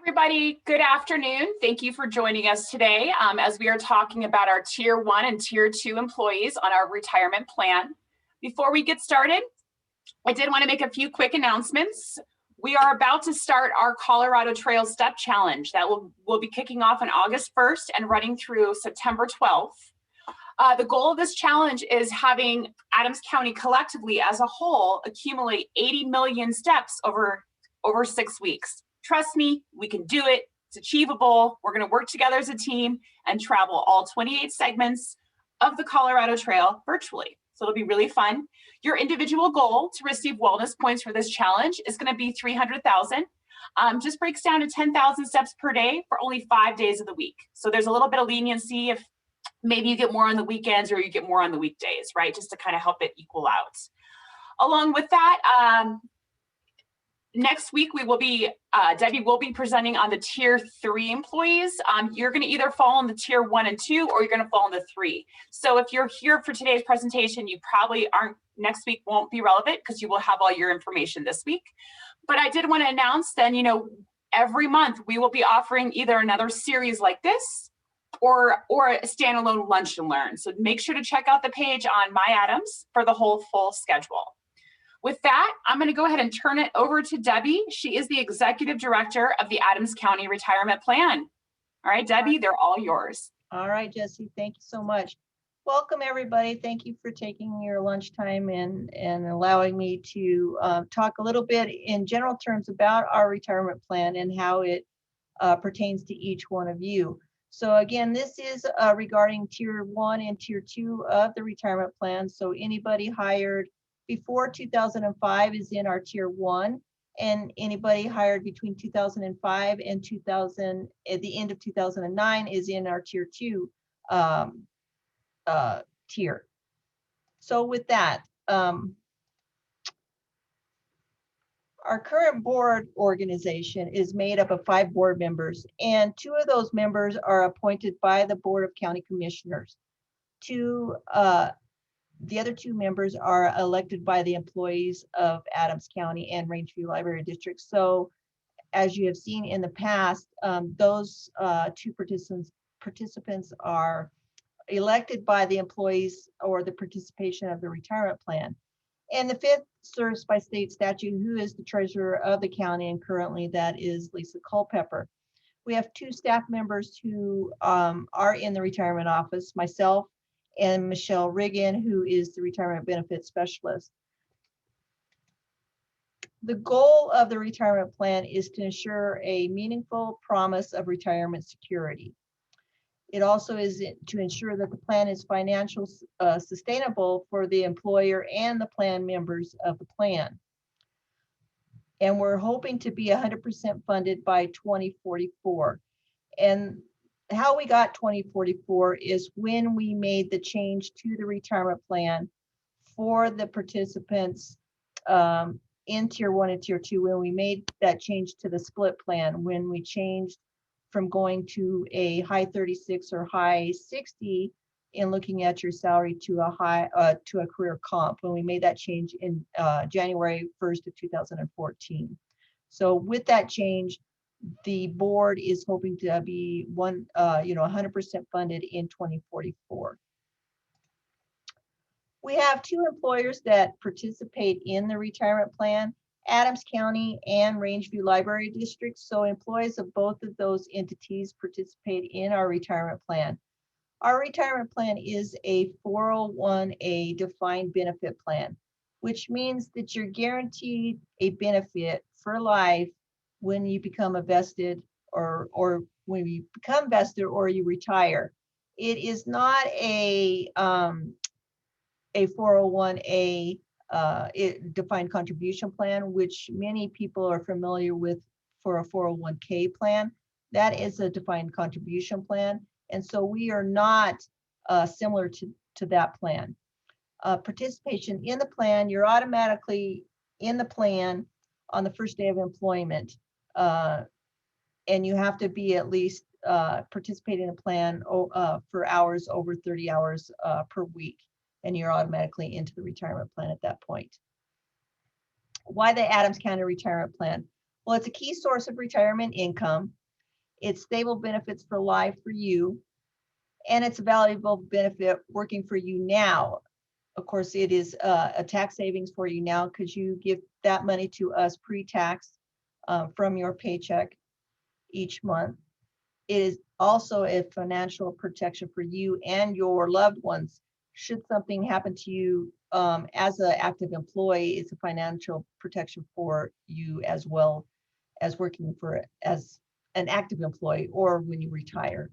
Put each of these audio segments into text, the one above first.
Everybody, good afternoon. Thank you for joining us today as we are talking about our Tier 1 and Tier 2 employees on our retirement plan. Before we get started, I did want to make a few quick announcements. We are about to start our Colorado Trail Step Challenge that will be kicking off on August 1st and running through September 12th. The goal of this challenge is having Adams County collectively as a whole accumulate 80 million steps over 6 weeks. Trust me, we can do it. It's achievable. We're going to work together as a team and travel all 28 segments of the Colorado Trail virtually. So it'll be really fun. Your individual goal to receive wellness points for this challenge is going to be 300,000. Just breaks down to 10,000 steps per day for only 5 days of the week. So there's a little bit of leniency if maybe you get more on the weekends or you get more on the weekdays, right? Just to kind of help it equal out. Along with that, next week, we will be, Debbie will be presenting on the Tier 3 employees. You're going to either fall in the Tier 1 and 2, or you're going to fall in the 3. So if you're here for today's presentation, you probably aren't, next week won't be relevant because you will have all your information this week. But I did want to announce then, every month we will be offering either another series like this or a standalone lunch and learn. So make sure to check out the page on My Adams for the whole full schedule. With that, I'm going to go ahead and turn it over to Debbie. She is the Executive Director of the Adams County Retirement Plan. All right, Debbie, they're all yours. All right, Jesse, thank you so much. Welcome, everybody. Thank you for taking your lunchtime and allowing me to talk a little bit in general terms about our retirement plan and how it pertains to each one of you. So again, this is regarding Tier 1 and Tier 2 of the retirement plan. So anybody hired before 2005 is in our Tier 1, and anybody hired between 2005 and at the end of 2009 is in our Tier 2 tier. So with that, our current board organization is made up of 5 board members, and 2 of those members are appointed by the Board of County Commissioners. The other 2 members are elected by the employees of Adams County and Rangeview Library District. So as you have seen in the past, those 2 participants are elected by the employees or the participation of the retirement plan. And the 5th serves by state statute, who is the treasurer of the county, and currently that is Lisa Culpepper. We have 2 staff members who are in the retirement office, myself and Michelle Riggin, who is the retirement benefits specialist. The goal of the retirement plan is to ensure a meaningful promise of retirement security. It also is to ensure that the plan is financially sustainable for the employer and the plan members of the plan. And we're hoping to be 100% funded by 2044. And how we got 2044 is when we made the change to the retirement plan for the participants in Tier 1 and Tier 2, when we made that change to the split plan, when we changed from going to a high 36 or high 60 in looking at your salary to a career comp, when we made that change in January 1st of 2014. So with that change, the board is hoping to be 100% funded in 2044. We have 2 employers that participate in the retirement plan, Adams County and Rangeview Library District. So employees of both of those entities participate in our retirement plan. Our retirement plan is a 401A defined benefit plan, which means that you're guaranteed a benefit for life when you become a vested or when you become vested or you retire. It is not a 401A defined contribution plan, which many people are familiar with for a 401k plan. That is a defined contribution plan. And so we are not similar to that plan. Participation in the plan, you're automatically in the plan on the first day of employment. And you have to be at least participating in the plan for hours over 30 hours per week. And you're automatically into the retirement plan at that point. Why the Adams County Retirement Plan? Well, it's a key source of retirement income. It's stable benefits for life for you, and it's a valuable benefit working for you now. Of course, it is a tax savings for you now because you give that money to us pre-tax from your paycheck each month. It is also a financial protection for you and your loved ones. Should something happen to you as an active employee, it's a financial protection for you as well as working for as an active employee or when you retire.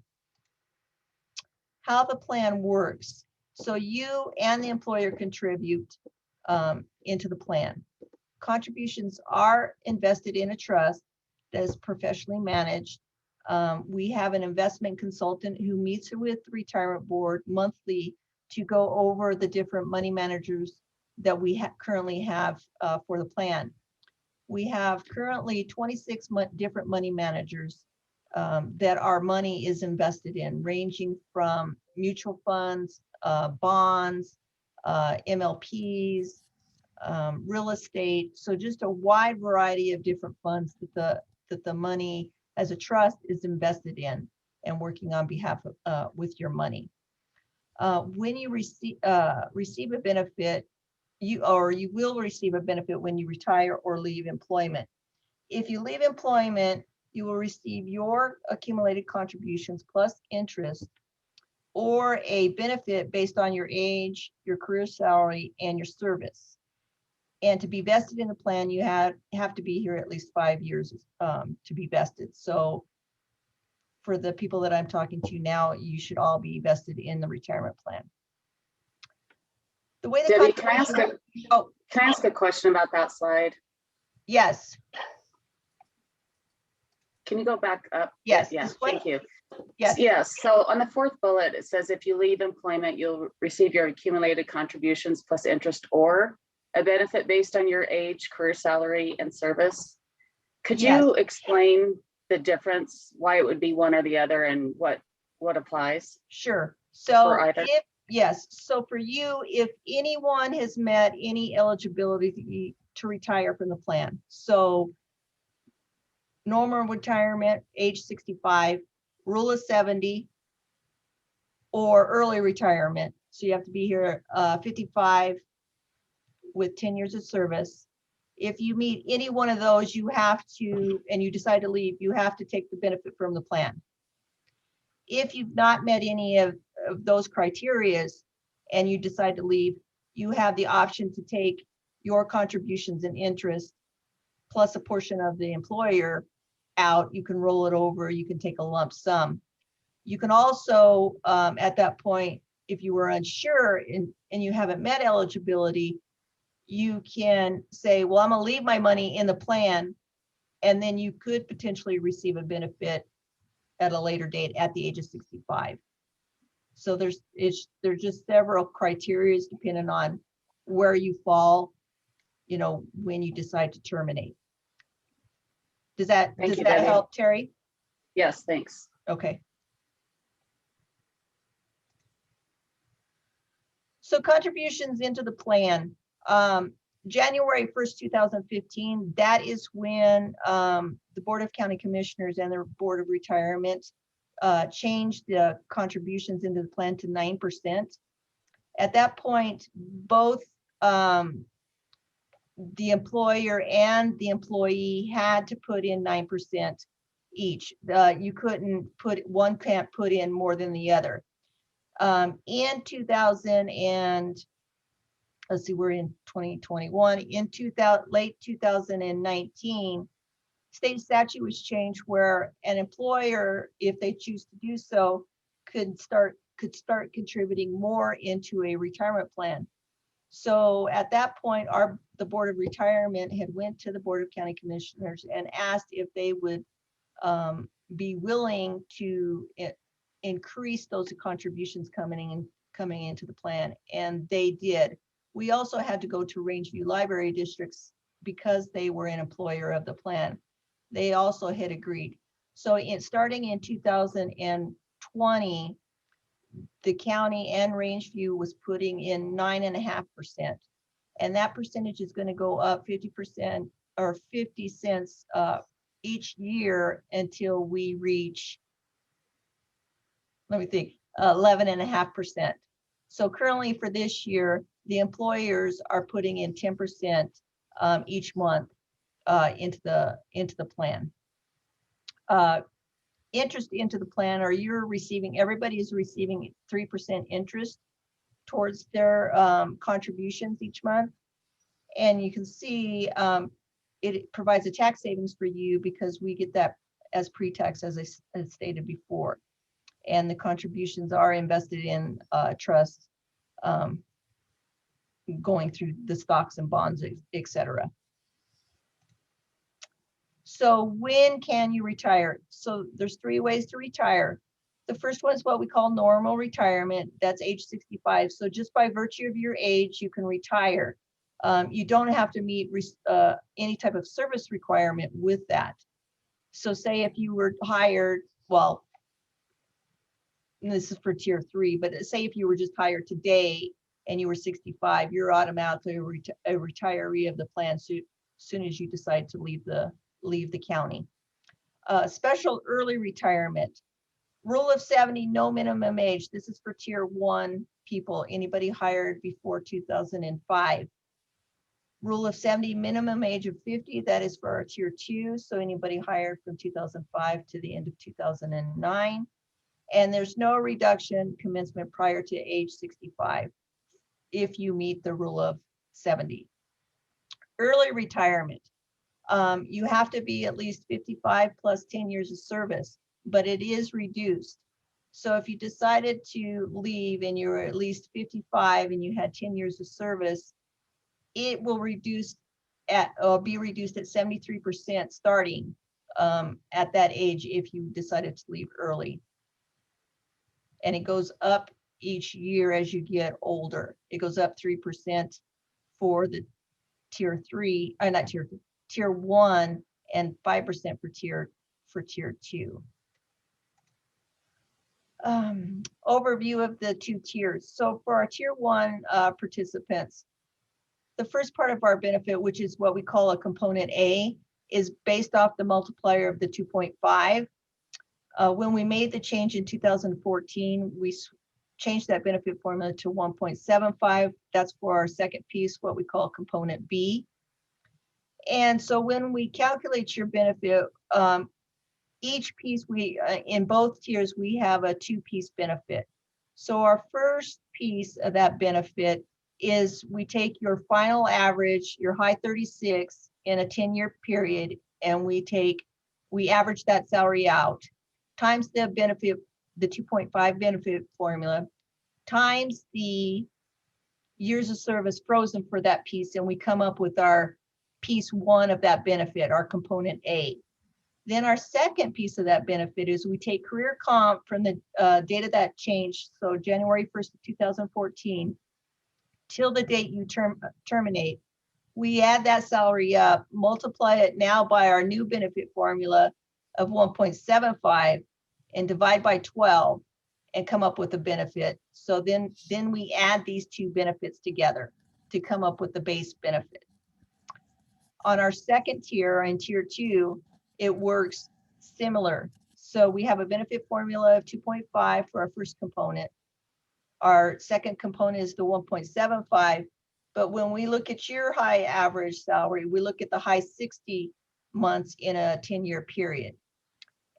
How the plan works. So you and the employer contribute into the plan. Contributions are invested in a trust that is professionally managed. We have an investment consultant who meets with the retirement board monthly to go over the different money managers that we currently have for the plan. We have currently 26 different money managers that our money is invested in, ranging from mutual funds, bonds, MLPs, real estate. So just a wide variety of different funds that the money as a trust is invested in and working on behalf of with your money. When you receive a benefit, you will receive a benefit when you retire or leave employment. If you leave employment, you will receive your accumulated contributions plus interest or a benefit based on your age, your career salary, and your service. And to be vested in the plan, you have to be here at least 5 years to be vested. So for the people that I'm talking to now, you should all be vested in the retirement plan. The way the Debbie, can I ask a question about that slide? Yes. Can you go back up? Yes. Yeah, thank you. Yes. Yes. So on the fourth bullet, it says if you leave employment, you'll receive your accumulated contributions plus interest or a benefit based on your age, career salary, and service. Could you explain the difference, why it would be one or the other, and what applies? Sure. So for either? Yes. So for you, if anyone has met any eligibility to retire from the plan, so normal retirement, age 65, rule of 70, or early retirement. So you have to be here 55 with 10 years of service. If you meet any one of those, you have to, and you decide to leave, you have to take the benefit from the plan. If you've not met any of those criterias and you decide to leave, you have the option to take your contributions and interest plus a portion of the employer out. You can roll it over, you can take a lump sum. You can also, at that point, if you were unsure and you haven't met eligibility, you can say, well, I'm gonna leave my money in the plan, and then you could potentially receive a benefit at a later date at the age of 65. So there's just several criteria depending on where you fall, when you decide to terminate. Does that help, Terry? Yes, thanks. Okay. So contributions into the plan, January 1st, 2015, that is when the Board of County Commissioners and the Board of Retirement changed the contributions into the plan to 9%. At that point, both the employer and the employee had to put in 9% each. You couldn't one can't put in more than the other. In 2000 and let's see, we're in 2021. In late 2019, state statute was changed where an employer, if they choose to do so, could start contributing more into a retirement plan. So at that point, the Board of Retirement had went to the Board of County Commissioners and asked if they would be willing to increase those contributions coming into the plan, and they did. We also had to go to Rangeview library districts because they were an employer of the plan. They also had agreed. So starting in 2020, the county and Rangeview was putting in 9.5%. And that percentage is going to go up 50% or 50 cents each year until we reach, let me think, 11.5%. So currently for this year, the employers are putting in 10% each month into the plan. Interest into the plan, or you're receiving, everybody is receiving 3% interest towards their contributions each month. And you can see it provides a tax savings for you because we get that as pre-tax, as I stated before. And the contributions are invested in trusts, going through the stocks and bonds, etc. So when can you retire? So there's 3 ways to retire. The first one is what we call normal retirement. That's age 65. So just by virtue of your age, you can retire. You don't have to meet any type of service requirement with that. So say if you were hired, well, this is for tier 3, but say if you were just hired today and you were 65, you're automatically a retiree of the plan soon as you decide to leave the county. Special early retirement. Rule of 70, no minimum age. This is for tier 1 people, anybody hired before 2005. Rule of 70, minimum age of 50. That is for our tier 2. So anybody hired from 2005 to the end of 2009. And there's no reduction commencement prior to age 65 if you meet the rule of 70. Early retirement. You have to be at least 55 plus 10 years of service, but it is reduced. So if you decided to leave and you're at least 55 and you had 10 years of service, it will be reduced at 73% starting at that age if you decided to leave early. And it goes up each year as you get older. It goes up 3% for the tier 3, not tier 3, tier 1, and 5% for tier 2. Overview of the 2 tiers. So for our tier 1 participants, the first part of our benefit, which is what we call a component A, is based off the multiplier of the 2.5. When we made the change in 2014, we changed that benefit formula to 1.75. That's for our second piece, what we call component B. And so when we calculate your benefit, each piece in both tiers, we have a 2-piece benefit. So our first piece of that benefit is we take your final average, your high 36 in a 10-year period, and we average that salary out, times the benefit, the 2.5 benefit formula, times the years of service frozen for that piece, and we come up with our piece 1 of that benefit, our component A. Then our second piece of that benefit is we take career comp from the date of that change, so January 1st of 2014, till the date you terminate. We add that salary up, multiply it now by our new benefit formula of 1.75, and divide by 12 and come up with a benefit. So then we add these 2 benefits together to come up with the base benefit. On our second tier, in tier 2, it works similar. So we have a benefit formula of 2.5 for our first component. Our second component is the 1.75. But when we look at your high average salary, we look at the high 60 months in a 10-year period.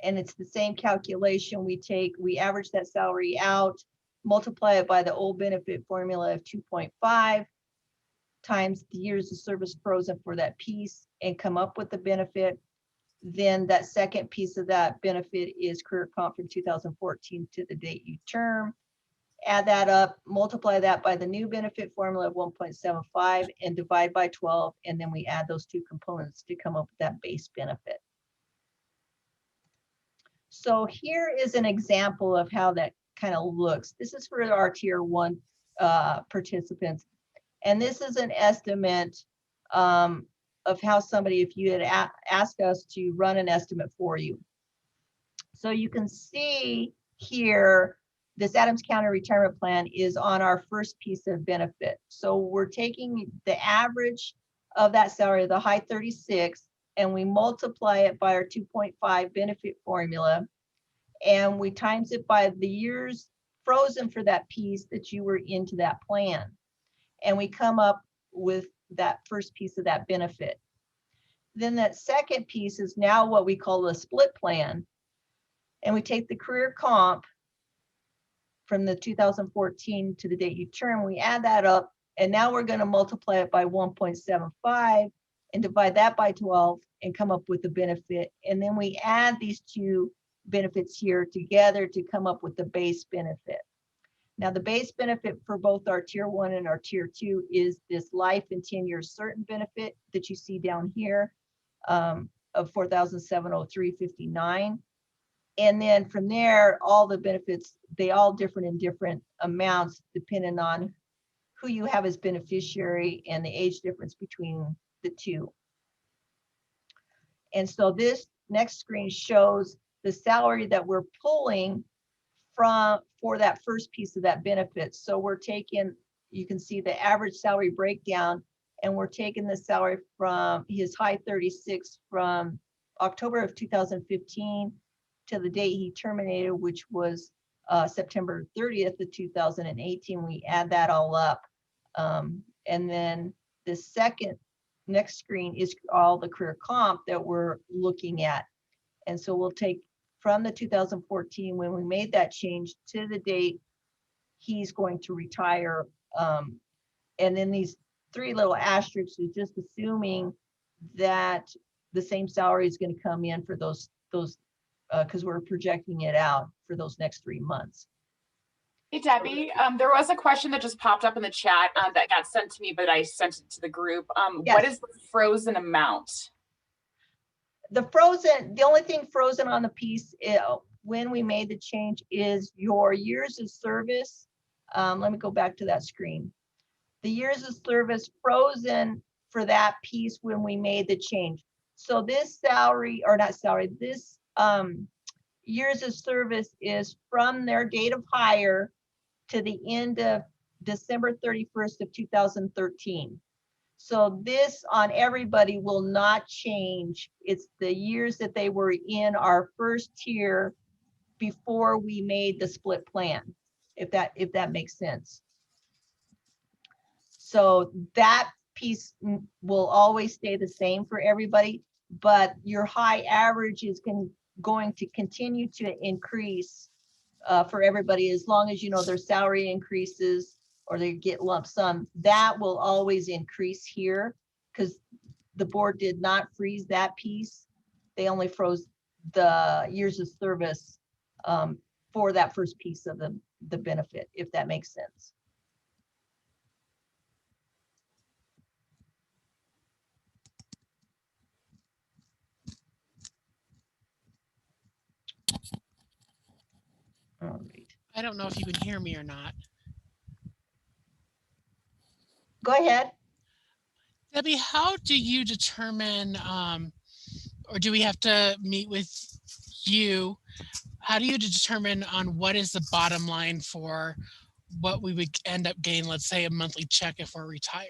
And it's the same calculation. We average that salary out, multiply it by the old benefit formula of 2.5 times the years of service frozen for that piece and come up with the benefit. Then that second piece of that benefit is career comp from 2014 to the date you term. Add that up, multiply that by the new benefit formula of 1.75 and divide by 12. And then we add those 2 components to come up with that base benefit. So here is an example of how that kind of looks. This is for our tier 1 participants. And this is an estimate of how somebody, if you had asked us to run an estimate for you. So you can see here, this Adams County retirement plan is on our first piece of benefit. So we're taking the average of that salary, the high 36, and we multiply it by our 2.5 benefit formula, and we times it by the years frozen for that piece that you were into that plan. And we come up with that first piece of that benefit. Then that second piece is now what we call the split plan. And we take the career comp from the 2014 to the date you turn, we add that up, and now we're going to multiply it by 1.75 and divide that by 12 and come up with the benefit. And then we add these two benefits here together to come up with the base benefit. Now, the base benefit for both our tier 1 and our tier 2 is this life and 10-year certain benefit that you see down here of $4,703.59. And then from there, all the benefits, they all differ in different amounts depending on who you have as beneficiary and the age difference between the two. And so this next screen shows the salary that we're pulling for that first piece of that benefit. So we're taking, you can see the average salary breakdown, and we're taking the salary from his high 36 from October of 2015 to the date he terminated, which was September 30th of 2018. We add that all up. And then the next screen is all the career comp that we're looking at. And so we'll take from the 2014, when we made that change, to the date he's going to retire. And then these three little asterisks is just assuming that the same salary is going to come in for those because we're projecting it out for those next 3 months. Hey, Debbie, there was a question that just popped up in the chat that got sent to me, but I sent it to the group. Yes. What is the frozen amount? The only thing frozen on the piece when we made the change is your years of service. Let me go back to that screen. The years of service frozen for that piece when we made the change. So this salary, or not salary, this years of service is from their date of hire to the end of December 31st of 2013. So this on everybody will not change. It's the years that they were in our first tier before we made the split plan, if that makes sense. So that piece will always stay the same for everybody, but your high average is going to continue to increase for everybody, as long as you know their salary increases or they get lump sum. That will always increase here because the board did not freeze that piece. They only froze the years of service for that first piece of the benefit, if that makes sense. All right. I don't know if you can hear me or not. Go ahead. Debbie, how do you determine, or do we have to meet with you? How do you determine on what is the bottom line for what we would end up getting, let's say, a monthly check if we're retired?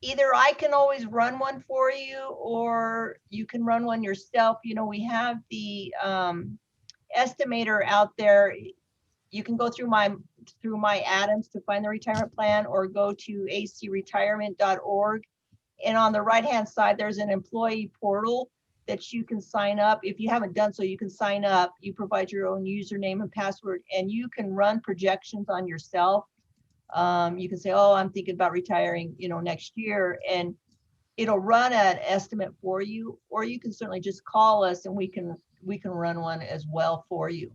Either I can always run one for you, or you can run one yourself. You know, we have the estimator out there. You can go through my Adams to find the retirement plan, or go to acretirement.org. And on the right-hand side, there's an employee portal that you can sign up. If you haven't done so, you can sign up. You provide your own username and password, and you can run projections on yourself. You can say, oh, I'm thinking about retiring, next year, and it'll run an estimate for you, or you can certainly just call us and we can run one as well for you.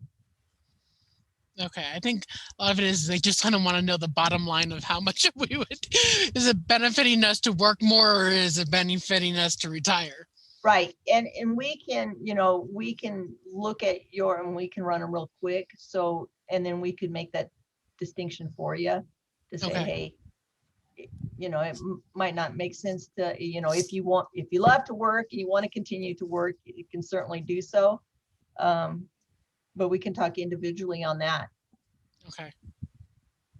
Okay, I think a lot of it is they just kind of want to know the bottom line of how much is it benefiting us to work more, or is it benefiting us to retire? Right, and we can, we can look at and we can run them real quick. So, and then we could make that distinction for you to say, Okay. Hey, it might not make sense to, if you love to work and you want to continue to work, you can certainly do so. But we can talk individually on that. Okay.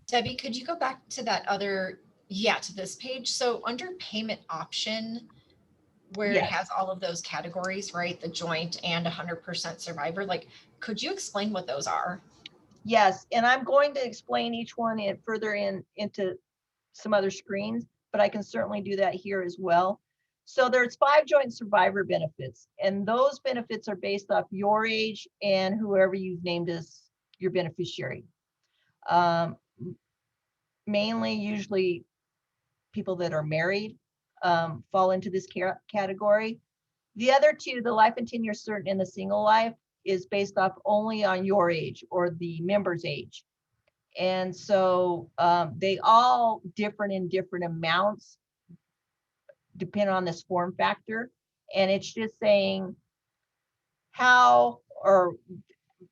Debbie, could you go back to that other Yeah, to this page. So under payment option, where it Yes. has all of those categories, right? The joint and 100% survivor, like, could you explain what those are? Yes, and I'm going to explain each one further into some other screens, but I can certainly do that here as well. So there's 5 joint survivor benefits, and those benefits are based off your age and whoever you've named as your beneficiary. Mainly, usually people that are married fall into this category. The other 2, the life and 10-year certain and the single life, is based off only on your age or the member's age. And so they all differ in different amounts depending on this form factor. And it's just saying how, or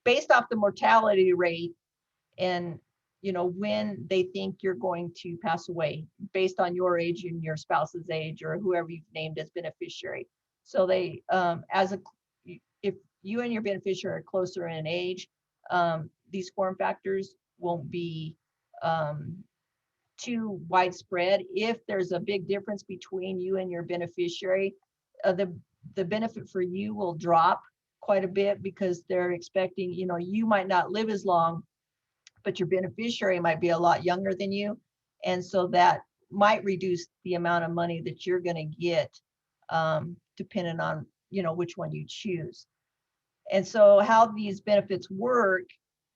based off the mortality rate and, you know, when they think you're going to pass away based on your age and your spouse's age or whoever you've named as beneficiary. So they, if you and your beneficiary are closer in age, these form factors won't be too widespread. If there's a big difference between you and your beneficiary, the benefit for you will drop quite a bit because they're expecting, you know, you might not live as long, but your beneficiary might be a lot younger than you. And so that might reduce the amount of money that you're going to get, depending on, you know, which one you choose. And so how these benefits work,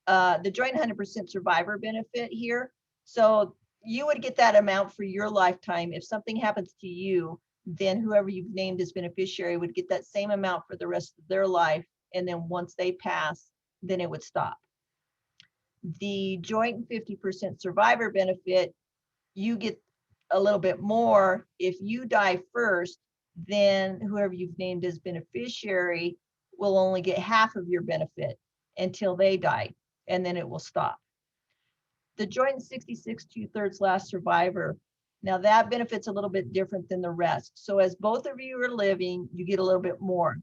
the joint 100% survivor benefit here. So you would get that amount for your lifetime. If something happens to you, then whoever you've named as beneficiary would get that same amount for the rest of their life. And then once they pass, then it would stop. The joint 50% survivor benefit, you get a little bit more. If you die first, then whoever you've named as beneficiary will only get half of your benefit until they die, and then it will stop. The joint 66 2/3 last survivor, now that benefit's a little bit different than the rest. So as both of you are living, you get a little bit more.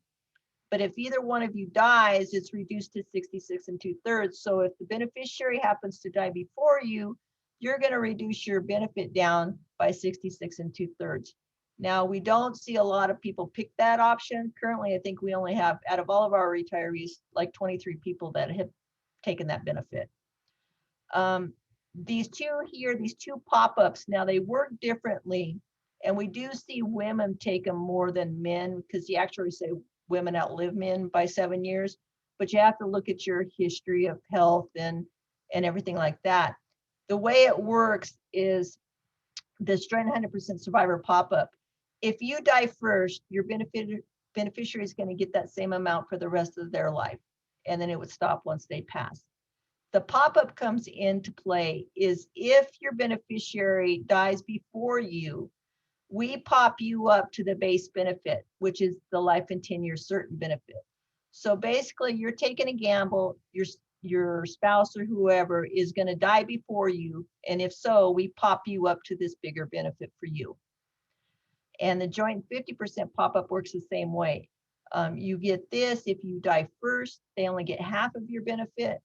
But if either one of you dies, it's reduced to 66 2/3. So if the beneficiary happens to die before you, you're going to reduce your benefit down by 66 2/3. Now, we don't see a lot of people pick that option. Currently, I think we only have, out of all of our retirees, like 23 people that have taken that benefit. These 2 here, these 2 pop-ups, now they work differently. And we do see women take them more than men because you actually say women outlive men by 7 years, but you have to look at your history of health and everything like that. The way it works is this joint 100% survivor pop-up. If you die first, your beneficiary is going to get that same amount for the rest of their life, and then it would stop once they pass. The pop-up comes into play is if your beneficiary dies before you, we pop you up to the base benefit, which is the life and 10-year certain benefit. So basically, you're taking a gamble. Your spouse or whoever is going to die before you, and if so, we pop you up to this bigger benefit for you. And the joint 50% pop-up works the same way. You get this if you die first, they only get half of your benefit.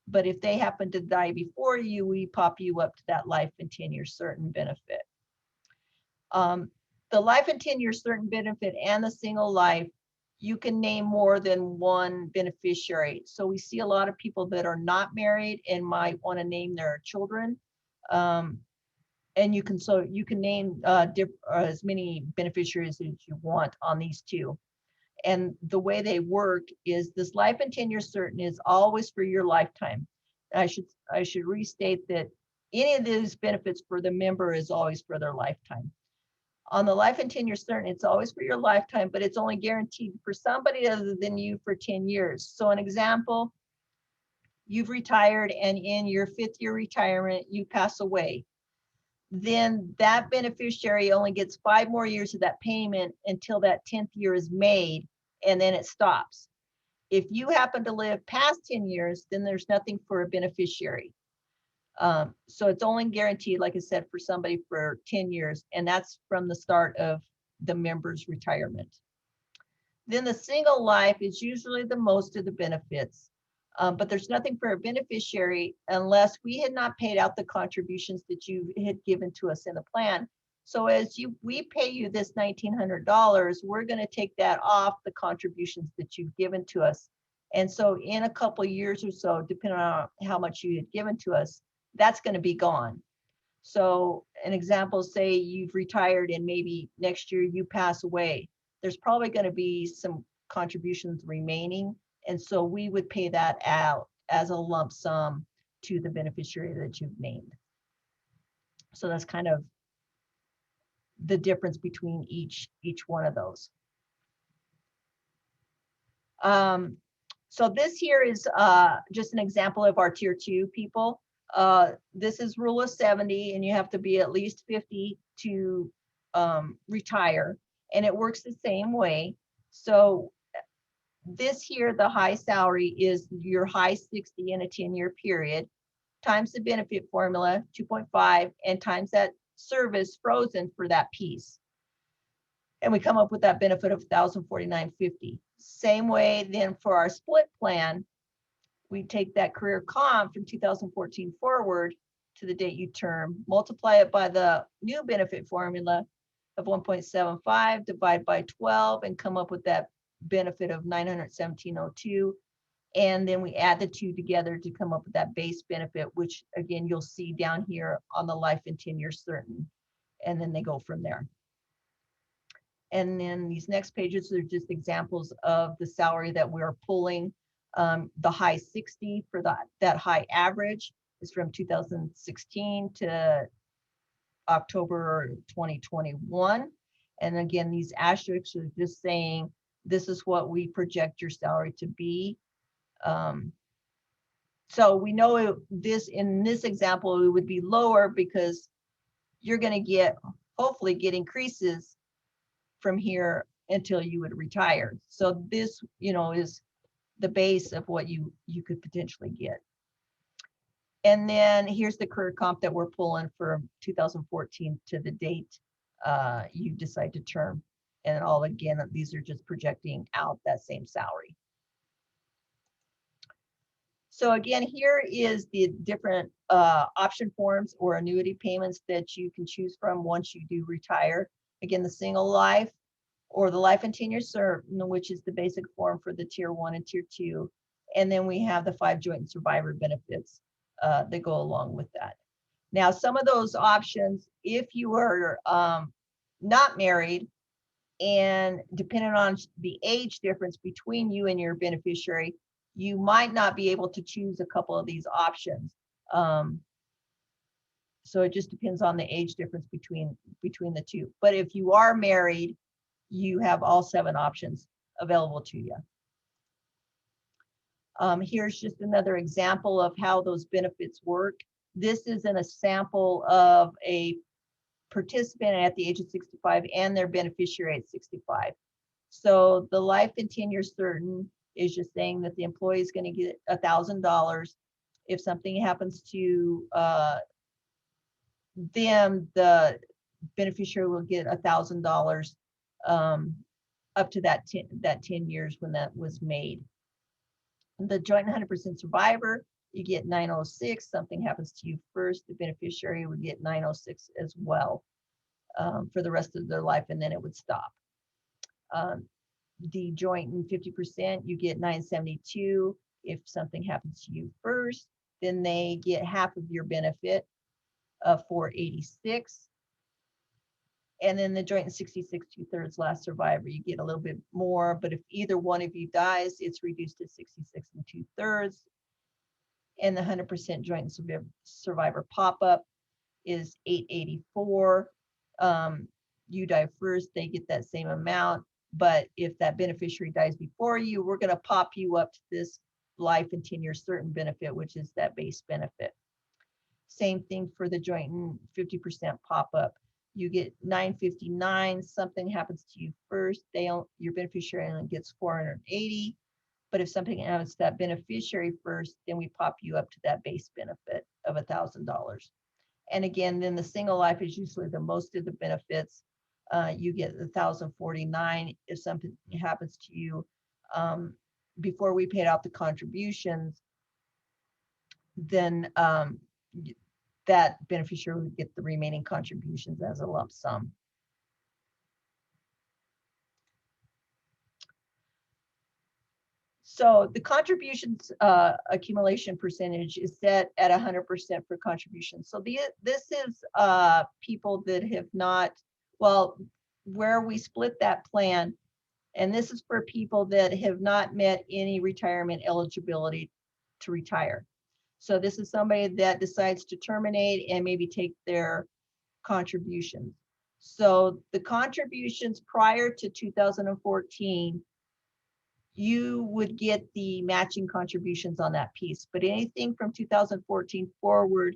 But if they happen to die before you, we pop you up to that life and 10-year certain benefit. The life and 10-year certain benefit and the single life, you can name more than one beneficiary. So we see a lot of people that are not married and might want to name their children. And you can name as many beneficiaries as you want on these 2. And the way they work is this life and 10-year certain is always for your lifetime. I should restate that any of these benefits for the member is always for their lifetime. On the life and 10-year certain, it's always for your lifetime, but it's only guaranteed for somebody other than you for 10 years. So an example, you've retired and in your 5th year retirement, you pass away. Then that beneficiary only gets 5 more years of that payment until that 10th year is made, and then it stops. If you happen to live past 10 years, then there's nothing for a beneficiary. So it's only guaranteed, like I said, for somebody for 10 years, and that's from the start of the member's retirement. Then the single life is usually the most of the benefits. But there's nothing for a beneficiary unless we had not paid out the contributions that you had given to us in the plan. So as we pay you this $1,900, we're going to take that off the contributions that you've given to us. And so in a couple of years or so, depending on how much you had given to us, that's going to be gone. So an example, say you've retired and maybe next year you pass away, there's probably going to be some contributions remaining. And so we would pay that out as a lump sum to the beneficiary that you've named. So that's kind of the difference between each one of those. So this here is just an example of our tier 2 people. This is rule of 70, and you have to be at least 50 to retire, and it works the same way. So this here, the high salary is your high 60 in a 10-year period, times the benefit formula, 2.5, and times that service frozen for that piece. And we come up with that benefit of $1,049.50. Same way then for our split plan, we take that career comp from 2014 forward to the date you term, multiply it by the new benefit formula of 1.75, divide by 12, and come up with that benefit of $917.02. And then we add the two together to come up with that base benefit, which again, you'll see down here on the life and 10-year certain. And then they go from there. And then these next pages are just examples of the salary that we're pulling. The high 60 for that high average is from 2016 to October 2021. And again, these asterisks are just saying, this is what we project your salary to be. So we know in this example, it would be lower because you're going to hopefully get increases from here until you would retire. So this, is the base of what you could potentially get. And then here's the career comp that we're pulling from 2014 to the date you decide to term. And all, again, these are just projecting out that same salary. So again, here is the different option forms or annuity payments that you can choose from once you do retire. Again, the single life or the life and 10-year certain, which is the basic form for the tier 1 and tier 2. And then we have the 5 joint and survivor benefits that go along with that. Now, some of those options, if you are not married, and depending on the age difference between you and your beneficiary, you might not be able to choose a couple of these options. So it just depends on the age difference between the two. But if you are married, you have all 7 options available to you. Here's just another example of how those benefits work. This isn't a sample of a participant at the age of 65 and their beneficiary at 65. So the life and 10-year certain is just saying that the employee is going to get $1,000. If something happens to them, the beneficiary will get $1,000 up to that 10 years when that was made. The joint 100% survivor, you get 906. Something happens to you first, the beneficiary would get 906 as well for the rest of their life, and then it would stop. The joint and 50%, you get 972. If something happens to you first, then they get half of your benefit of 486. And then the joint and 66 2/3 last survivor, you get a little bit more, but if either one of you dies, it's reduced to 66 2/3. And the 100% joint and survivor pop-up is 884. You die first, they get that same amount. But if that beneficiary dies before you, we're going to pop you up to this life and 10-year certain benefit, which is that base benefit. Same thing for the joint and 50% pop-up. You get 959. Something happens to you first, your beneficiary only gets 480. But if something happens to that beneficiary first, then we pop you up to that base benefit of $1,000. And again, then the single life is usually the most of the benefits. You get $1,049 if something happens to you. Before we paid out the contributions, then that beneficiary would get the remaining contributions as a lump sum. So the contributions accumulation percentage is set at 100% for contributions. So this is people that have not, well, where we split that plan, and this is for people that have not met any retirement eligibility to retire. So this is somebody that decides to terminate and maybe take their contributions. So the contributions prior to 2014, you would get the matching contributions on that piece, but anything from 2014 forward,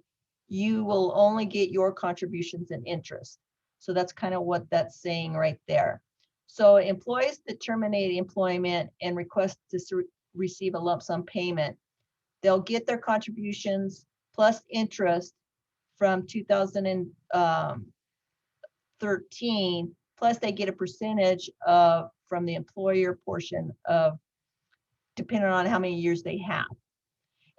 you will only get your contributions and interest. So that's kind of what that's saying right there. So employees that terminate employment and request to receive a lump sum payment, they'll get their contributions plus interest from 2013, plus they get a percentage of from the employer portion of, depending on how many years they have.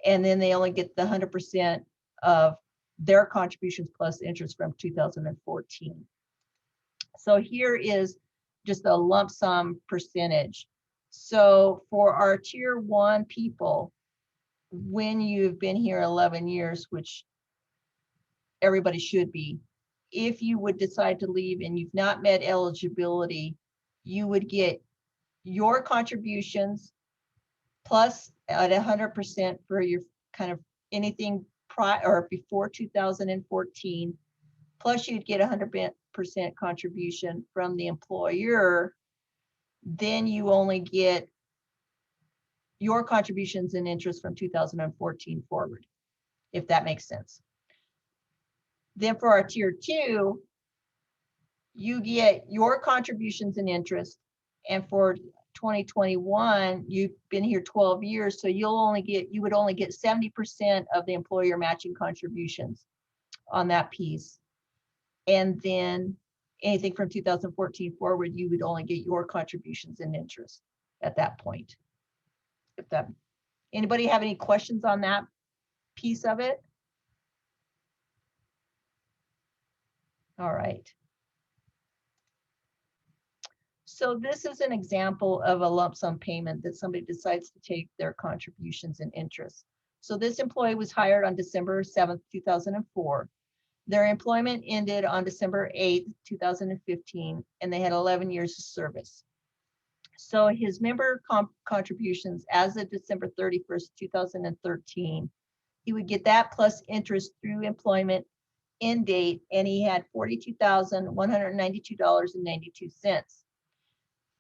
And then they only get the 100% of their contributions plus interest from 2014. So here is just a lump sum percentage. So for our tier 1 people, when you've been here 11 years, which everybody should be, if you would decide to leave and you've not met eligibility, you would get your contributions plus at 100% for your kind of anything prior or before 2014, plus you'd get 100% contribution from the employer. Then you only get your contributions and interest from 2014 forward, if that makes sense. Then for our tier 2, you get your contributions and interest, and for 2021, you've been here 12 years, so you would only get 70% of the employer matching contributions on that piece. And then anything from 2014 forward, you would only get your contributions and interest at that point. If that, anybody have any questions on that piece of it? All right. So this is an example of a lump sum payment that somebody decides to take their contributions and interest. So this employee was hired on December 7th, 2004. Their employment ended on December 8th, 2015, and they had 11 years of service. So his member contributions as of December 31st, 2013, he would get that plus interest through employment end date, and he had $42,192.92.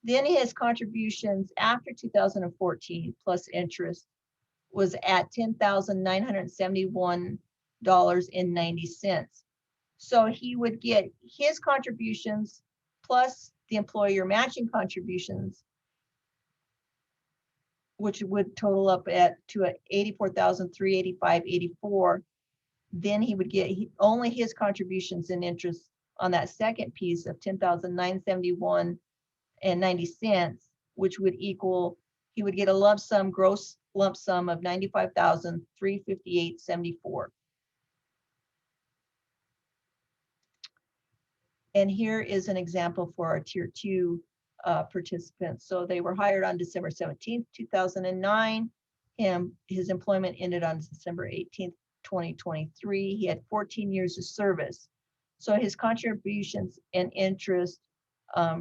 Then his contributions after 2014 plus interest was at $10,971.90. So he would get his contributions plus the employer matching contributions, which would total up to $84,385.84. Then he would get only his contributions and interest on that second piece of $10,971.90, which would equal, he would get a gross lump sum of $95,358.74. And here is an example for our tier 2 participants. So they were hired on December 17th, 2009. His employment ended on December 18th, 2023. He had 14 years of service. So his contributions and interest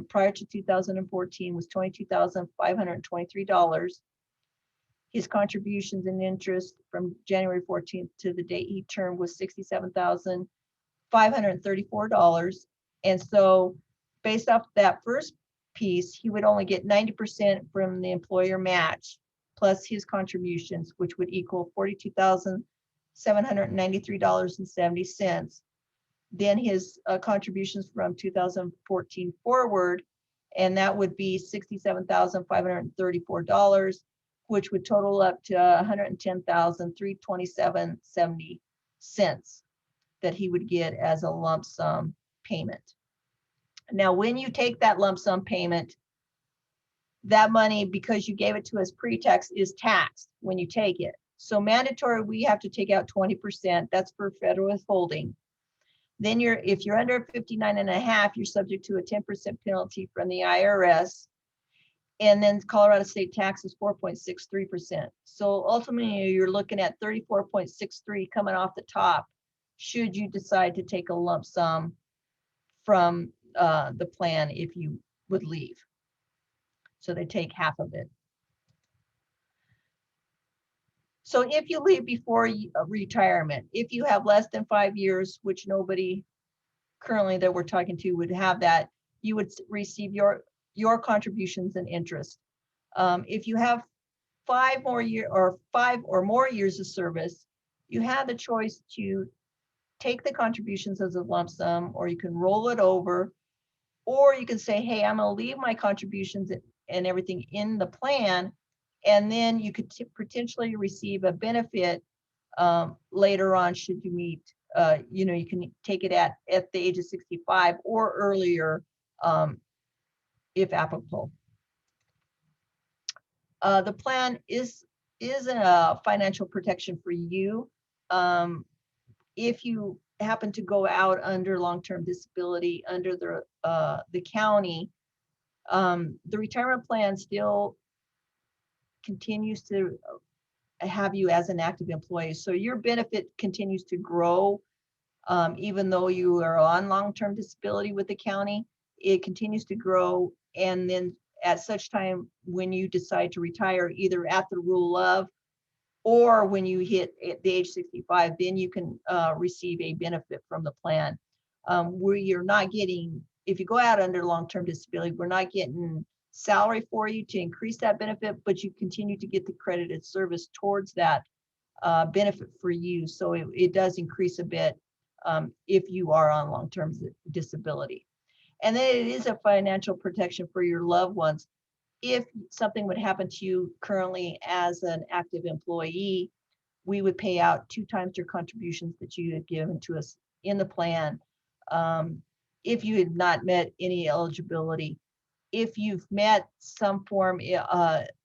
prior to 2014 was $22,523. His contributions and interest from January 14th to the date he turned was $67,534. And so based off that first piece, he would only get 90% from the employer match plus his contributions, which would equal $42,793.70. Then his contributions from 2014 forward, and that would be $67,534, which would total up to $110,327.70 that he would get as a lump sum payment. Now, when you take that lump sum payment, that money, because you gave it to us pre-tax, is taxed when you take it. So mandatory, we have to take out 20%. That's for federal withholding. Then if you're under 59 and a half, you're subject to a 10% penalty from the IRS. And then Colorado state tax is 4.63%. So ultimately you're looking at 34.63 coming off the top, should you decide to take a lump sum from the plan if you would leave. So they take half of it. So if you leave before retirement, if you have less than 5 years, which nobody currently that we're talking to would have that, you would receive your contributions and interest. If you have 5 or more years of service, you have the choice to take the contributions as a lump sum, or you can roll it over, or you can say, hey, I'm gonna leave my contributions and everything in the plan, and then you could potentially receive a benefit later on should you meet, you can take it at the age of 65 or earlier, if applicable. The plan is a financial protection for you. If you happen to go out under long-term disability under the county, the retirement plan still continues to have you as an active employee. So your benefit continues to grow, even though you are on long-term disability with the county, it continues to grow. And then at such time when you decide to retire, either at the rule of, or when you hit the age 65, then you can receive a benefit from the plan. Where you're not getting, if you go out under long-term disability, we're not getting salary for you to increase that benefit, but you continue to get the credited service towards that benefit for you. So it does increase a bit if you are on long-term disability. And then it is a financial protection for your loved ones. If something would happen to you currently as an active employee, we would pay out 2 times your contributions that you had given to us in the plan. If you had not met any eligibility, if you've met some form,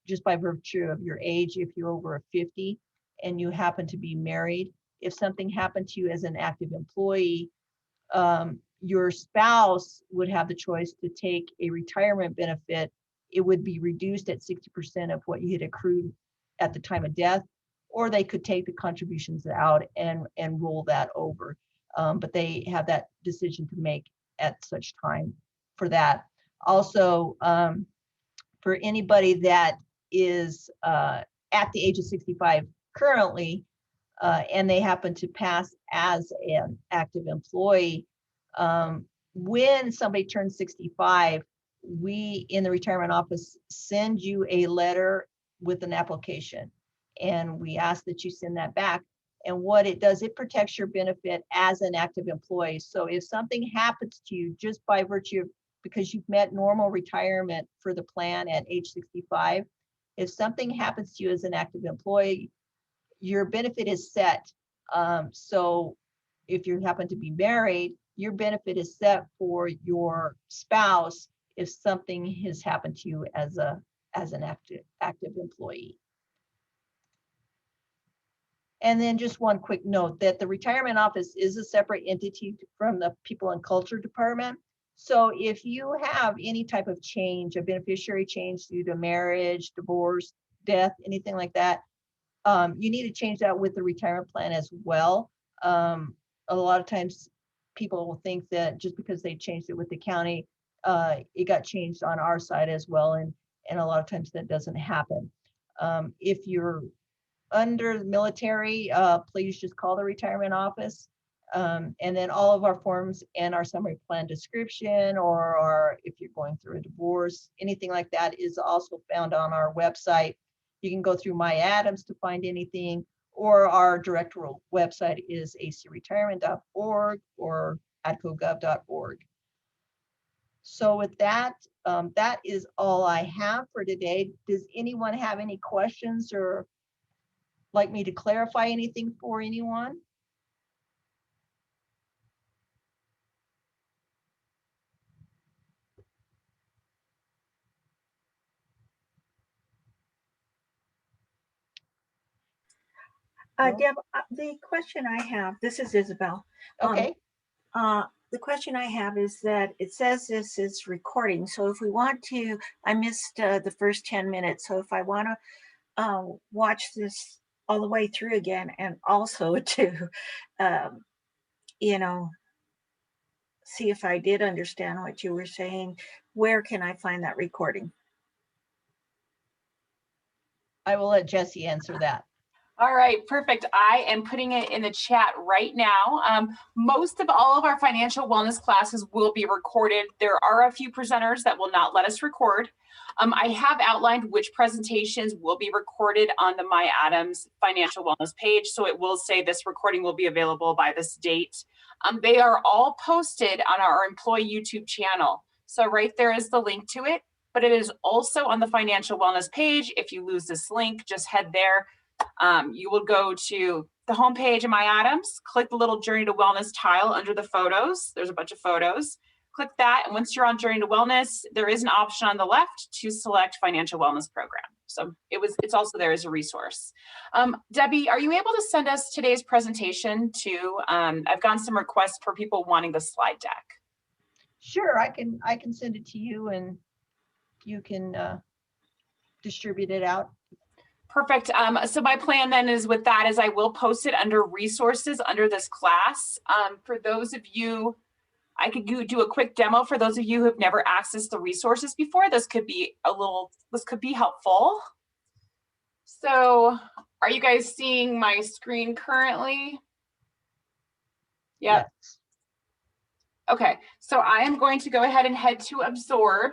just by virtue of your age, if you're over 50 and you happen to be married, if something happened to you as an active employee, your spouse would have the choice to take a retirement benefit. It would be reduced at 60% of what you had accrued at the time of death, or they could take the contributions out and roll that over. But they have that decision to make at such time for that. Also, for anybody that is at the age of 65 currently, and they happen to pass as an active employee, when somebody turns 65, we in the retirement office send you a letter with an application, and we ask that you send that back. And what it does, it protects your benefit as an active employee. So if something happens to you just by virtue of, because you've met normal retirement for the plan at age 65, if something happens to you as an active employee, your benefit is set. So if you happen to be married, your benefit is set for your spouse if something has happened to you as an active employee. And then just one quick note that the retirement office is a separate entity from the people and culture department. So if you have any type of change, a beneficiary change due to marriage, divorce, death, anything like that, you need to change that with the retirement plan as well. A lot of times people will think that just because they changed it with the county, it got changed on our side as well. And a lot of times that doesn't happen. If you're under the military, please just call the retirement office. And then all of our forms and our summary plan description, or if you're going through a divorce, anything like that is also found on our website. You can go through My Adams to find anything, or our direct website is acretirement.org or adcogov.org. So with that, that is all I have for today. Does anyone have any questions or like me to clarify anything for anyone? No? Deb, the question I have, this is Isabel. Okay, The question I have is that it says this is recording. So if we want to, I missed the first 10 minutes. So if I want to watch this all the way through again and also to, you know, see if I did understand what you were saying, where can I find that recording? I will let Jesse answer that. All right, perfect. I am putting it in the chat right now. Most of all of our financial wellness classes will be recorded. There are a few presenters that will not let us record. I have outlined which presentations will be recorded on the My Adams financial wellness page. So it will say this recording will be available by this date. They are all posted on our employee YouTube channel. So right there is the link to it, but it is also on the financial wellness page. If you lose this link, just head there. You will go to the homepage of My Adams, click the little Journey to Wellness tile under the photos. There's a bunch of photos. Click that, and once you're on Journey to Wellness, there is an option on the left to select Financial Wellness Program. So it's also there as a resource. Debbie, are you able to send us today's presentation too? I've gotten some requests for people wanting the slide deck. Sure, I can send it to you and you can distribute it out. Perfect. So my plan then is with that is I will post it under resources under this class. For those of you, I could do a quick demo for those of you who have never accessed the resources before. This could be helpful. So are you guys seeing my screen currently? Yep. Yes. Okay, so I am going to go ahead and head to Absorb.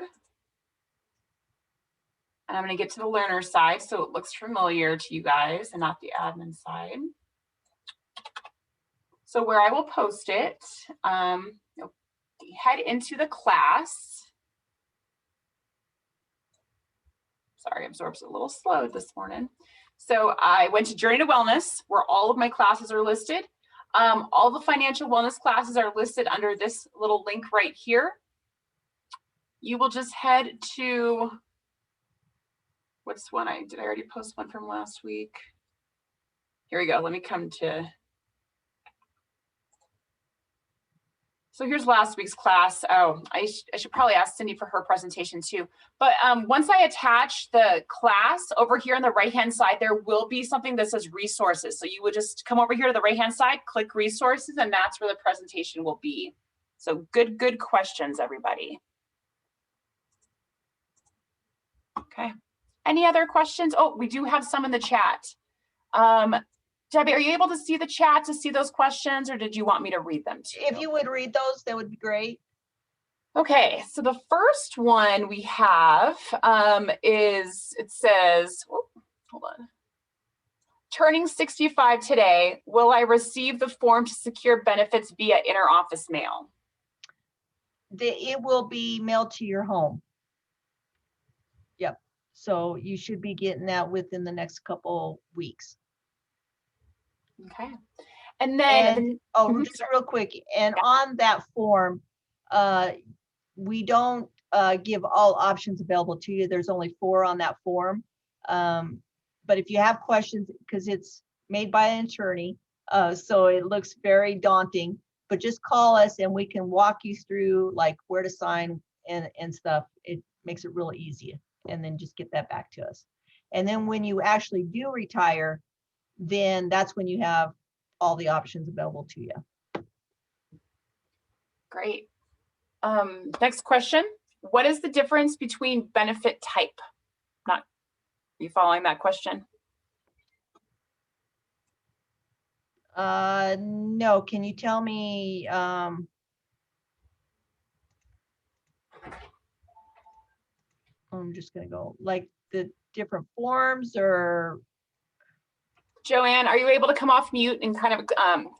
And I'm going to get to the learner side so it looks familiar to you guys and not the admin side. So where I will post it, head into the class. Sorry, Absorb's a little slow this morning. So I went to Journey to Wellness where all of my classes are listed. All the financial wellness classes are listed under this little link right here. You will just head to, what's one did I already post one from last week? Here we go. Let me come to. So here's last week's class. Oh, I should probably ask Cindy for her presentation too. But once I attach the class over here on the right-hand side, there will be something that says resources. So you would just come over here to the right-hand side, click resources, and that's where the presentation will be. So good questions, everybody. Okay. Any other questions? Oh, we do have some in the chat. Debbie, are you able to see the chat to see those questions, or did you want me to read them to you? If you would read those, that would be great. Okay, so the first one we have it says, hold on. Turning 65 today, will I receive the form to secure benefits via interoffice mail? It will be mailed to your home. Yep. So you should be getting that within the next couple weeks. Okay. And then, just real quick, and on that form, we don't give all options available to you. There's only 4 on that form. But if you have questions, because it's made by an attorney, so it looks very daunting, but just call us and we can walk you through like where to sign and stuff. It makes it really easy, and then just get that back to us. And then when you actually do retire, then that's when you have all the options available to you. great. Next question. What is the difference between benefit type? Not, you following that question? No, can you tell me, I'm just gonna go like the different forms, or Joanne, are you able to come off mute and kind of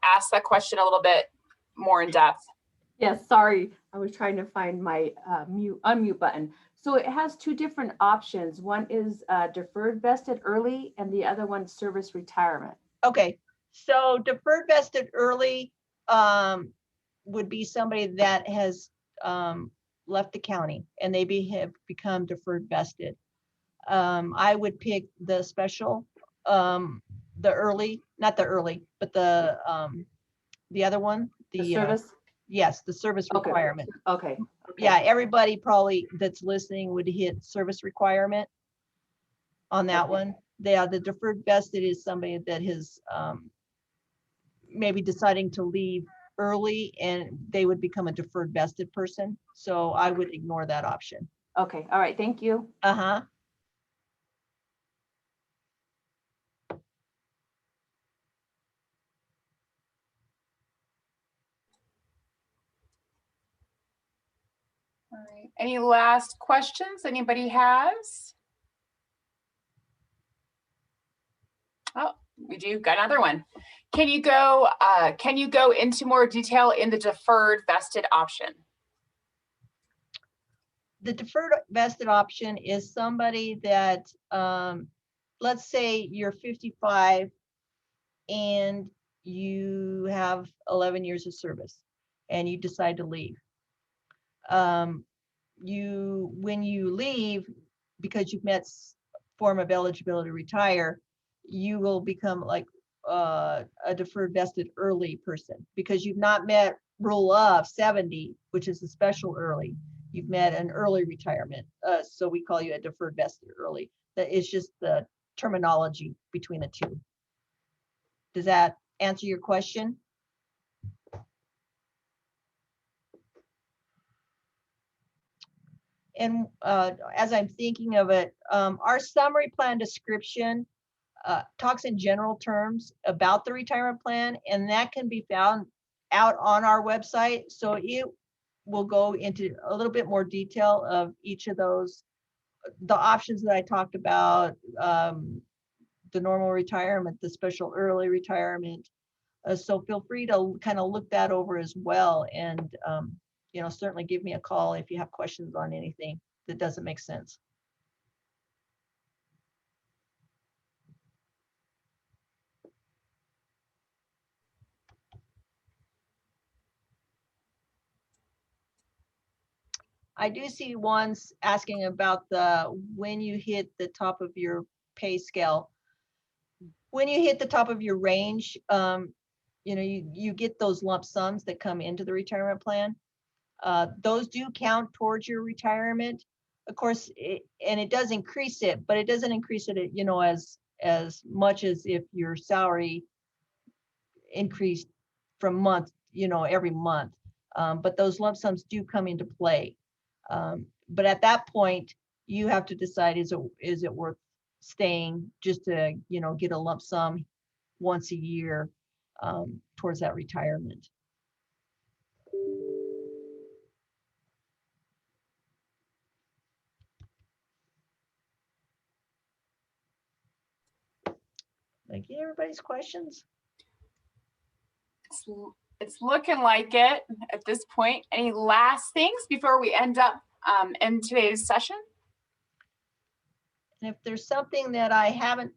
ask that question a little bit more in depth? Yes, sorry, I was trying to find my unmute button. So it has 2 different options. One is deferred vested early, and the other one service retirement. okay. So deferred vested early would be somebody that has left the county and they have become deferred vested. I would pick the special the early, not the early, but the other one, The service? yes, the service Okay. requirement. Okay. Yeah, everybody probably that's listening would hit service requirement on that Okay. one. Yeah, the deferred vested is somebody that has maybe deciding to leave early and they would become a deferred vested person. So I would ignore that option. Okay. All right. Thank you. Uh-huh. All right. Any last questions anybody has? Oh, we do got another one. Can you go into more detail in the deferred vested option? The deferred vested option is somebody that, let's say you're 55 and you have 11 years of service and you decide to leave. When you leave, because you've met form of eligibility to retire, you will become like a deferred vested early person because you've not met rule of 70, which is a special early. You've met an early retirement. So we call you a deferred vested early. That is just the terminology between the two. Does that answer your question? And as I'm thinking of it, our summary plan description talks in general terms about the retirement plan, and that can be found out on our website. So it will go into a little bit more detail of each of those, the options that I talked about, the normal retirement, the special early retirement. So feel free to kind of look that over as well. And, certainly give me a call if you have questions on anything that doesn't make sense. I do see ones asking about when you hit the top of your pay scale. When you hit the top of your range, you get those lump sums that come into the retirement plan. Those do count towards your retirement. Of course, it does increase it, but it doesn't increase it, as much as if your salary increased from month, every month. But those lump sums do come into play. But at that point, you have to decide, is it worth staying just to, get a lump sum once a year towards that retirement. Like, everybody's questions? It's looking like it at this point. Any last things before we end up in today's session? And if there's something that I haven't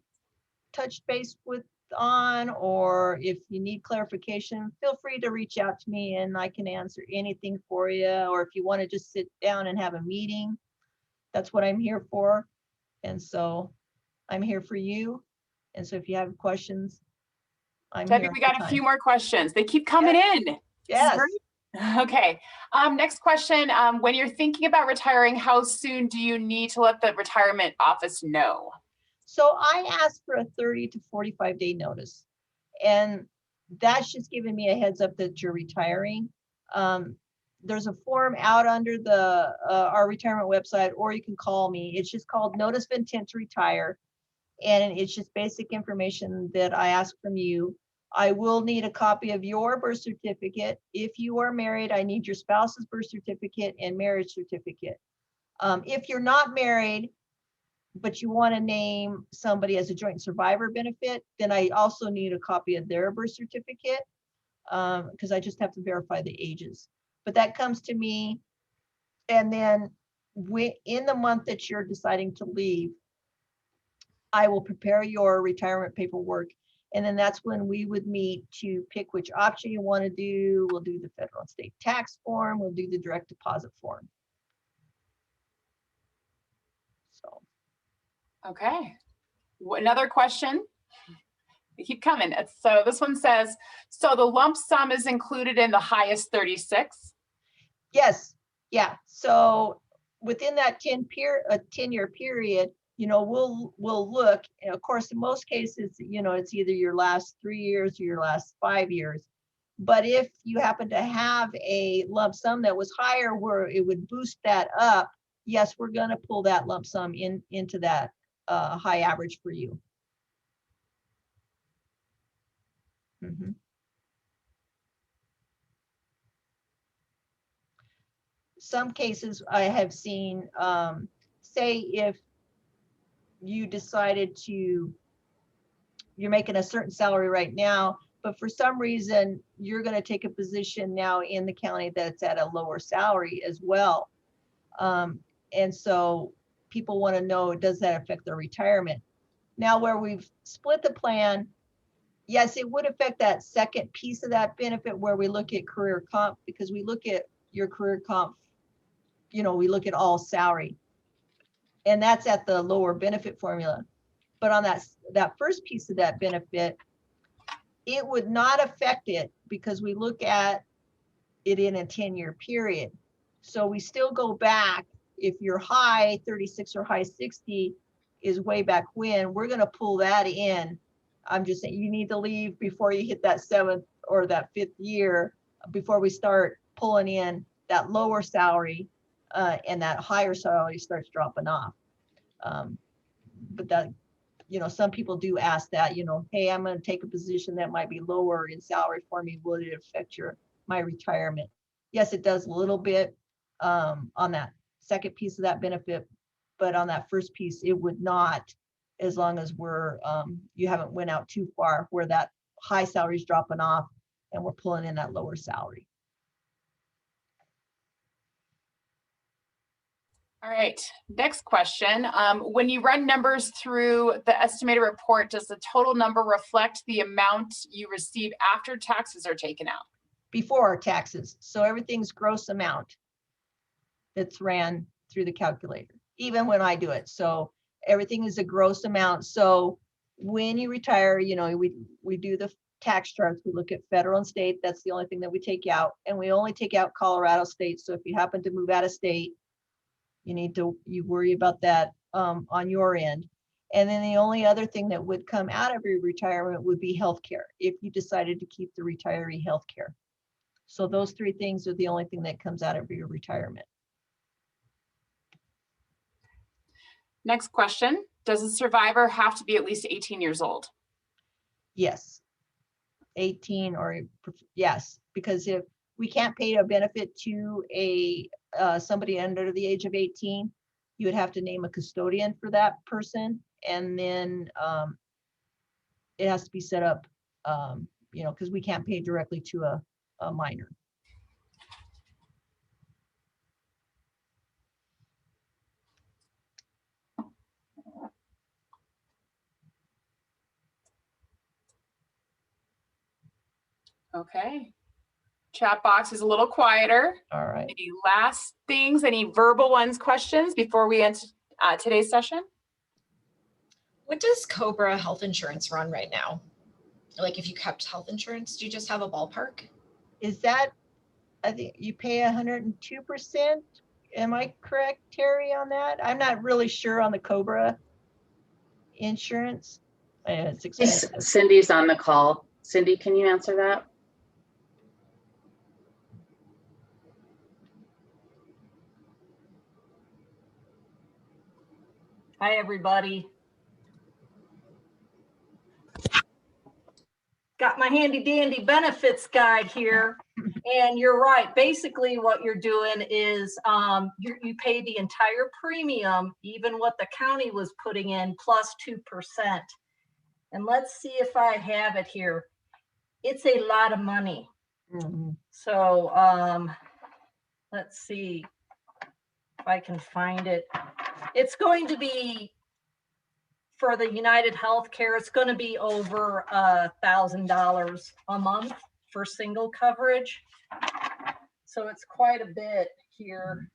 touched base with on, or if you need clarification, feel free to reach out to me and I can answer anything for you. Or if you want to just sit down and have a meeting, that's what I'm here for. And so I'm here for you. And so if you have questions, I'm Debbie, here. we got a few more questions. They keep coming in. Yes. Okay. Next question. When you're thinking about retiring, how soon do you need to let the retirement office know? So I asked for a 30 to 45 day notice. And that's just giving me a heads up that you're retiring. There's a form out under our retirement website, or you can call me. It's just called Notice of Intent to Retire. And it's just basic information that I ask from you. I will need a copy of your birth certificate. If you are married, I need your spouse's birth certificate and marriage certificate. If you're not married, but you want to name somebody as a joint survivor benefit, then I also need a copy of their birth certificate, because I just have to verify the ages. But that comes to me, and then in the month that you're deciding to leave, I will prepare your retirement paperwork, and then that's when we would meet to pick which option you want to do. We'll do the federal and state tax form. We'll do the direct deposit form. So. Okay. Another question. They keep coming. So this one says, so the lump sum is included in the highest 36? Yes, yeah. So within that 10-year period, we'll look, and of course, in most cases, it's either your last 3 years or your last 5 years. But if you happen to have a lump sum that was higher where it would boost that up, yes, we're going to pull that lump sum into that high average for you. Mhm. Some cases I have seen, say if you decided you're making a certain salary right now, but for some reason you're going to take a position now in the county that's at a lower salary as well. And so people want to know, does that affect their retirement? Now, where we've split the plan, yes, it would affect that second piece of that benefit where we look at career comp, because we look at your career comp, we look at all salary, and that's at the lower benefit formula. But on that first piece of that benefit, it would not affect it because we look at it in a 10-year period. So we still go back. If your high 36 or high 60 is way back when, we're going to pull that in. I'm just saying you need to leave before you hit that 7th or that 5th year before we start pulling in that lower salary and that higher salary starts dropping off. But that, some people do ask that, hey, I'm going to take a position that might be lower in salary for me. Will it affect my retirement? Yes, it does a little bit on that second piece of that benefit, but on that first piece, it would not, as long as you haven't went out too far where that high salary is dropping off and we're pulling in that lower salary. All right, next question. When you run numbers through the estimated report, does the total number reflect the amount you receive after taxes are taken out? Before taxes. So everything's gross amount that's ran through the calculator, even when I do it. So everything is a gross amount. So when you retire, we do the tax charts. We look at federal and state. That's the only thing that we take out. And we only take out Colorado state. So if you happen to move out of state, you worry about that on your end. And then the only other thing that would come out of your retirement would be healthcare, if you decided to keep the retiree healthcare. So those three things are the only thing that comes out of your retirement. Next question. Does a survivor have to be at least 18 years old? Yes. 18 or yes, because if we can't pay a benefit to somebody under the age of 18, you would have to name a custodian for that person. And then it has to be set up, because we can't pay directly to a minor. Okay. Chat box is a little quieter. All right. Any last things, any verbal ones, questions before we end today's session? What does COBRA health insurance run right now? Like if you kept health insurance, do you just have a ballpark? Is that, I think you pay 102%? Am I correct, Terry, on that? I'm not really sure on the COBRA insurance. It's expensive. Cindy's on the call. Cindy, can you answer that? Hi, everybody. Got my handy dandy benefits guide here. And you're right. Basically, what you're doing is you pay the entire premium, even what the county was putting in, plus 2%. And let's see if I have it here. It's a lot of money. Mm-hmm. So let's see if I can find it. It's going to be, for the United Healthcare, it's going to be over $1,000 a month for single coverage. So it's quite a bit here.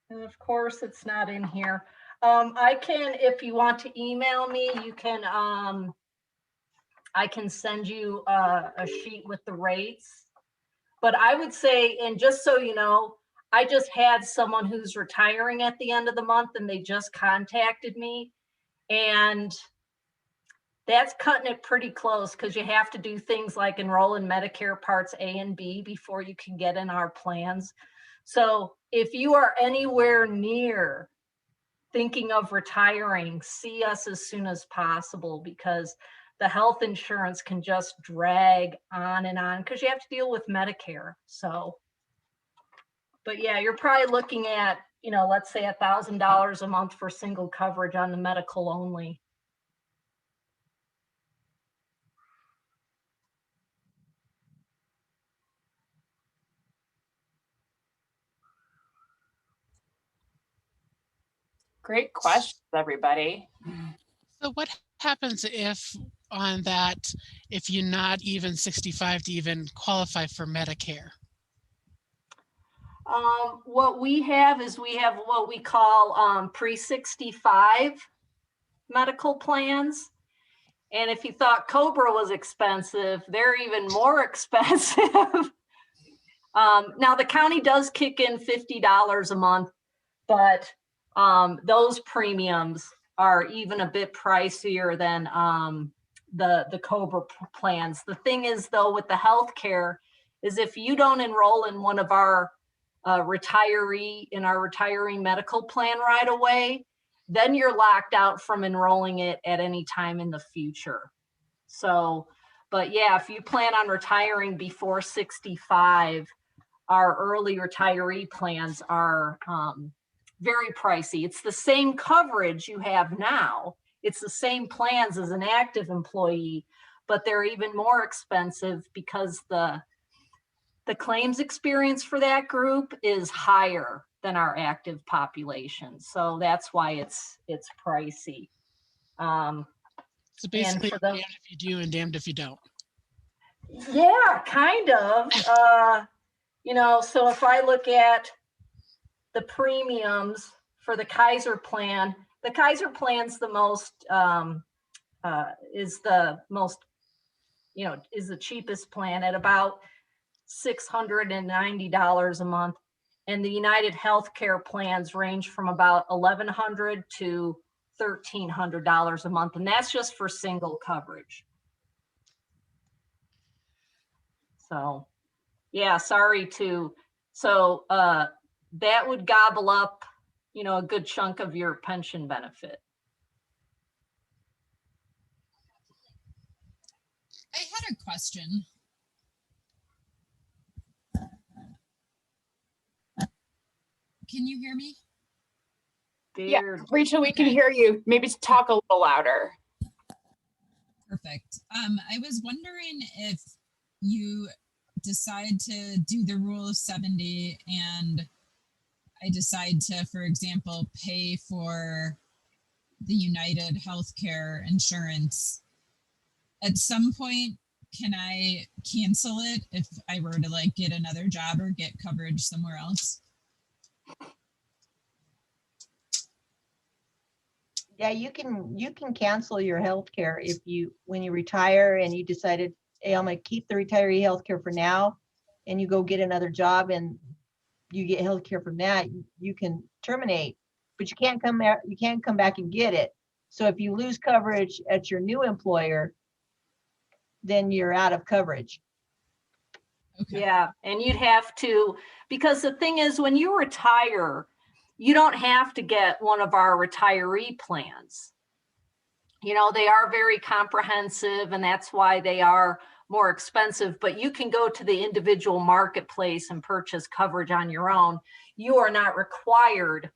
And of course, it's not in here. I can, if you want to email me, you can I can send you a sheet with the rates. But I would say, and just so you know, I just had someone who's retiring at the end of the month and they just contacted me. And that's cutting it pretty close because you have to do things like enroll in Medicare Parts A and B before you can get in our plans. So if you are anywhere near thinking of retiring, see us as soon as possible, because the health insurance can just drag on and on because you have to deal with Medicare. So, but yeah, you're probably looking at, you know, let's say $1,000 a month for single coverage on the medical only. Great questions, everybody. So what happens if on that, if you're not even 65 to even qualify for Medicare? What we have is we have what we call pre-65 medical plans. And if you thought Cobra was expensive, they're even more expensive. Now the county does kick in $50 a month, but those premiums are even a bit pricier than the Cobra plans. The thing is, though, with the healthcare, is if you don't enroll in one of our retiring medical plan right away, then you're locked out from enrolling it at any time in the future. So, but yeah, if you plan on retiring before 65, our early retiree plans are very pricey. It's the same coverage you have now. It's the same plans as an active employee, but they're even more expensive because the claims experience for that group is higher than our active population. So that's why it's pricey. So basically, damned if you do and damned if you don't. Yeah, kind of. You know, so if I look at the premiums for the Kaiser plan, the Kaiser plan's the most, is the most, you know, is the cheapest plan at about $690 a month. And the United Healthcare plans range from about $1,100 to $1,300 a month. And that's just for single coverage. So, yeah, sorry to, so that would gobble up, you know, a good chunk of your pension benefit. I had a question. Can you hear me? Yeah, Rachel, we can hear you. Maybe talk a little louder. Perfect. I was wondering if you decide to do the rule of 70 and I decide to, for example, pay for the United Healthcare insurance, at some point, can I cancel it if I were to like get another job or get coverage somewhere else? Yeah, you can cancel your health care if when you retire and you decided, hey, I'm gonna keep the retiree health care for now, and you go get another job and you get health care from that, you can terminate, but you can't come back and get it. So if you lose coverage at your new employer, then you're out of coverage. Okay. Yeah, and you'd have to, because the thing is, when you retire, you don't have to get one of our retiree plans. You know, they are very comprehensive and that's why they are more expensive, but you can go to the individual marketplace and purchase coverage on your own. You are not required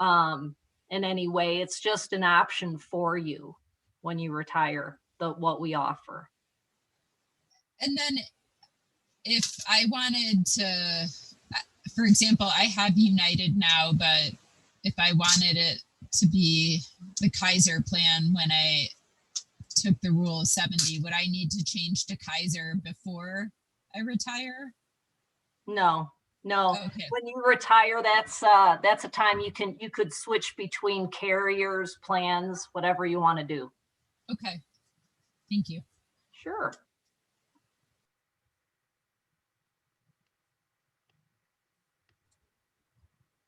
in any way. It's just an option for you when you retire, what we offer. And then if I wanted to, for example, I have United now, but if I wanted it to be the Kaiser plan when I took the rule of 70, would I need to change to Kaiser before I retire? No. Okay. When you retire, that's a time you could switch between carriers, plans, whatever you want to do. Okay. Thank you. Sure.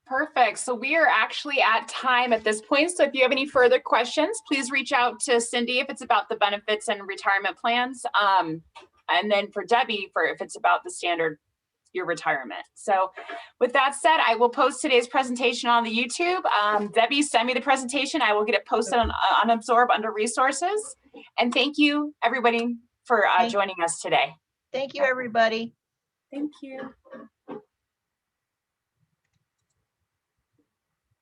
Perfect. So we are actually at time at this point. So if you have any further questions, please reach out to Cindy if it's about the benefits and retirement plans. And then for Debbie, for if it's about the standard your retirement. So with that said, I will post today's presentation on the YouTube. Debbie, send me the presentation. I will get it posted on Unabsorb under resources. And thank you everybody for joining us today. Thank you, everybody. Thank you.